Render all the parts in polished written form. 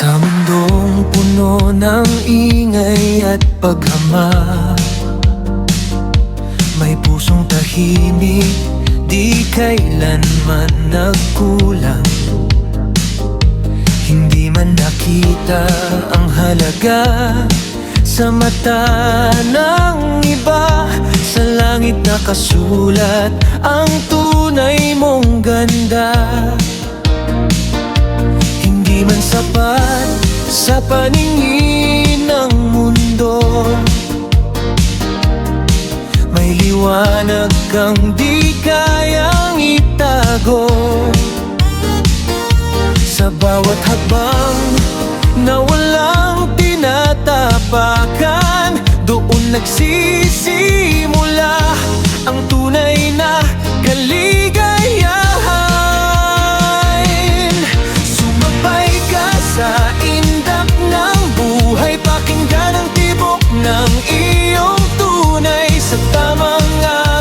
Sa mundong puno ng ingay at paghamag, may pusong tahimik, di kailanman nagkulang. Hindi man nakita ang halaga sa mata ng iba, sa langit nakasulat ang tunay mong ganda. Hindi man sapat sa paningin ng mundo, may liwanag kang di kayang itago. Sa bawat hakbang na walang tinatapakan, doon nagsisimula ang tunay na kaligayahan. Sumabay ka sa indak ng buhay, pakinggan ang tibok ng iyong tunay. Sa tamang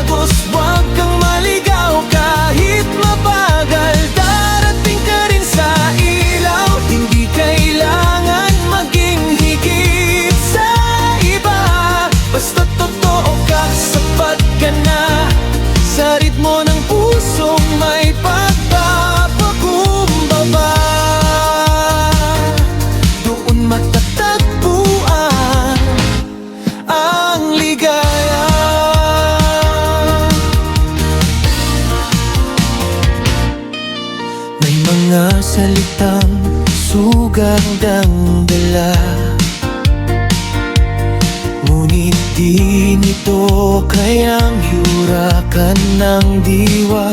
agos, huwag kang maligaw kahit mabagal. Darating ka rin sa ilaw, hindi kailangan maging higit sa iba. Basta totoo ka, sapat ka na, sa ritmo ng pusong may pagpapakumbaba. Doon matatagpuan ang ligaya. May mga salitang sugandang dala, ngunit di nito kayang yurakan ng diwa.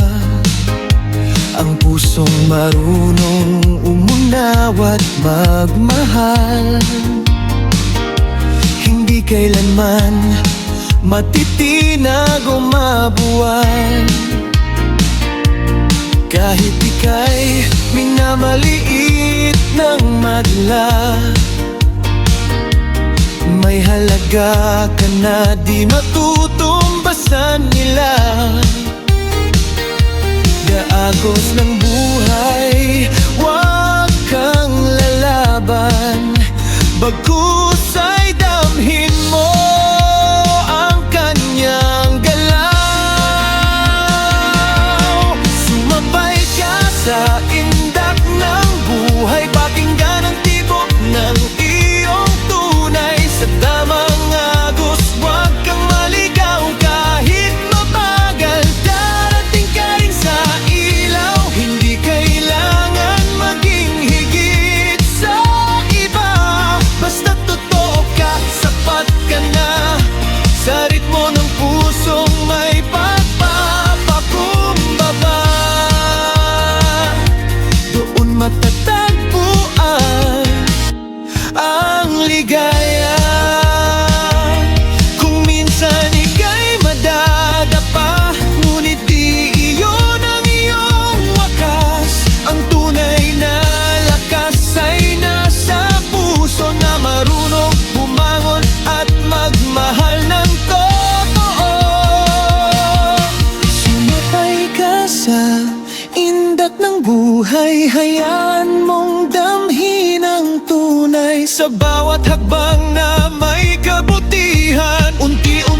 Ang pusong marunong umunaw at magmahal, hindi kailanman matitinag o mabuwal. Kahit ika'y minamaliit ng madla, may halaga ka na di matutumbasan nila. Daagos ng buhay, huwag kang lalaban, bagkus ay damhin mo ang kanyang galaw. Sumabay ka sa indak ng buhay, pakinggan ang tibok ng iyong tunay. Sa tamang agos, huwag kang maligaw kahit mabagal. Darating ka rin sa ilaw, hindi kailangan maging higit sa iba. Basta totoo ka, sapat ka na, sa ritmo ng pusong may pagpapakumbaba. Doon matatagpuan ang ligaya. Kung minsan ika'y madadapa, ngunit di iyon ang iyong wakas. Ang tunay na lakas ay nasa puso na marunong bumangon at magmahal ng totoo. Sumabay ka sa indak ng buhay, hayaan mong damhin ang tunay. Sa bawat hakbang na may kabutihan, unti-unti